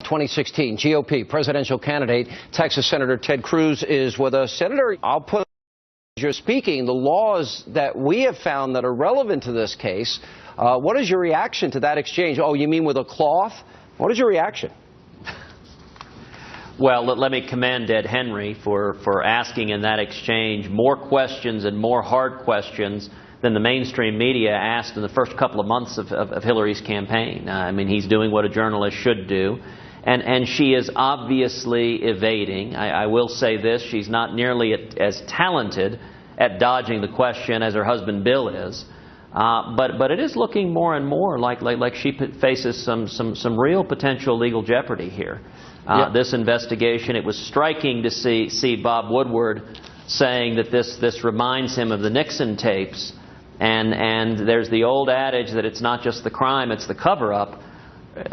2016 GOP presidential candidate, Texas Senator Ted Cruz is with us. Senator, I'll put as you're speaking, the laws that we have found that are relevant to this case. What is your reaction to that exchange? Oh, you mean with a cloth? What is your reaction? Well, let me commend Ed Henry for asking in that exchange more questions and more hard questions than the mainstream media asked in the first couple of months of Hillary's campaign. I mean, he's doing what a journalist should do. And she is obviously evading. I will say this, she's not nearly as talented at dodging the question as her husband Bill is. But it is looking more and more like she faces some real potential legal jeopardy here. Yep. This investigation, it was striking to see Bob Woodward saying that this reminds him of the Nixon tapes. And there's the old adage that it's not just the crime, it's the cover-up.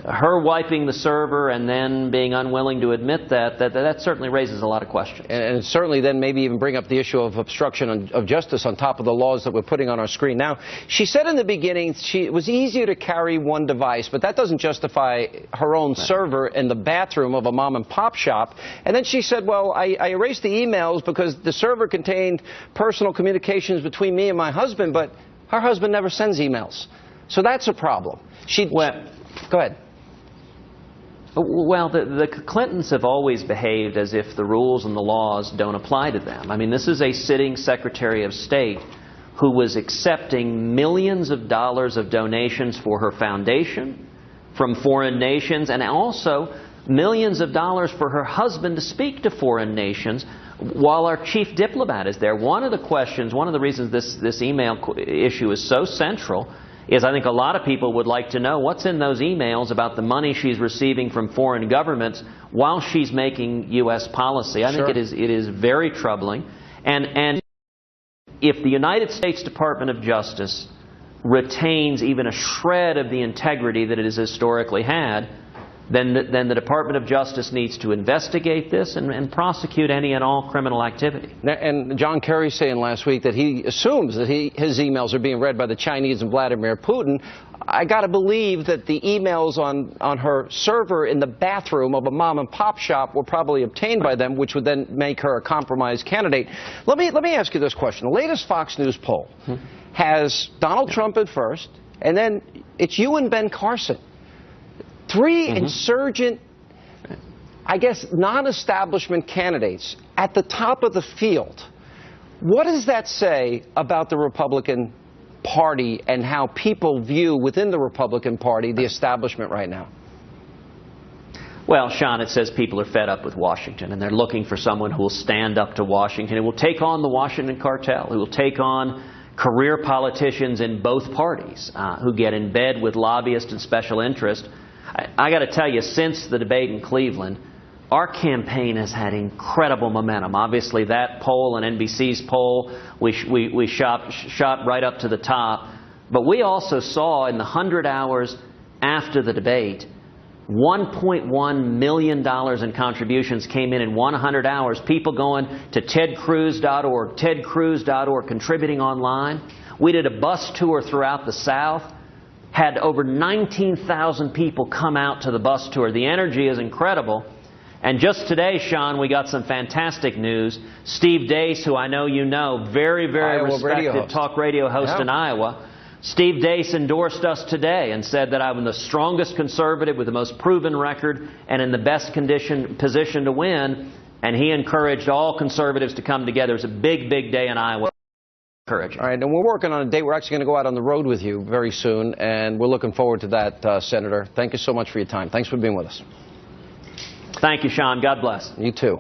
Her wiping the server and then being unwilling to admit that certainly raises a lot of questions. And certainly then maybe even bring up the issue of obstruction of justice on top of the laws that we're putting on our screen now. She said in the beginning it was easier to carry one device, but that doesn't justify her own server in the bathroom of a mom and pop shop. And then she said, well, I erased the emails because the server contained personal communications between me and my husband, but her husband never sends emails. So that's a problem. Go ahead. Well, the Clintons have always behaved as if the rules and the laws don't apply to them. I mean, this is a sitting Secretary of State who was accepting millions of dollars of donations for her foundation from foreign nations, and also millions of dollars for her husband to speak to foreign nations while our chief diplomat is there. One of the reasons this email issue is so central is I think a lot of people would like to know what's in those emails about the money she's receiving from foreign governments while she's making U.S. policy. I think it is very troubling. And if the United States Department of Justice retains even a shred of the integrity that it has historically had, then the Department of Justice needs to investigate this and prosecute any and all criminal activity. And John Kerry saying last week that he assumes that his emails are being read by the Chinese and Vladimir Putin. I got to believe that the emails on her server in the bathroom of a mom and pop shop were probably obtained by them, which would then make her a compromised candidate. Let me ask you this question. The latest Fox News poll has Donald Trump at first, and then it's you and Ben Carson. Three insurgent, I guess, non-establishment candidates at the top of the field. What does that say about the Republican Party and how people view within the Republican Party the establishment right now? Well, Sean, it says people are fed up with Washington, and they're looking for someone who will stand up to Washington, who will take on the Washington cartel, who will take on career politicians in both parties, who get in bed with lobbyists and special interests. I got to tell you, since the debate in Cleveland, our campaign has had incredible momentum. Obviously, that poll and NBC's poll, we shot right up to the top. But we also saw in the 100 hours after the debate, $1.1 million in contributions came in 100 hours. People going to tedcruz.org, tedcruz.org, contributing online. We did a bus tour throughout the South. Had over 19,000 people come out to the bus tour. The energy is incredible. And just today, Sean, we got some fantastic news. Steve Deace, who I know you know, very respected talk radio host in Iowa. Steve Deace endorsed us today and said that I'm the strongest conservative with the most proven record and in the best position to win. And he encouraged all conservatives to come together. It's a big day in Iowa. All right, and we're working on a date. We're actually going to go out on the road with you very soon, and we're looking forward to that, Senator. Thank you so much for your time. Thanks for being with us. Thank you, Sean. God bless. You too.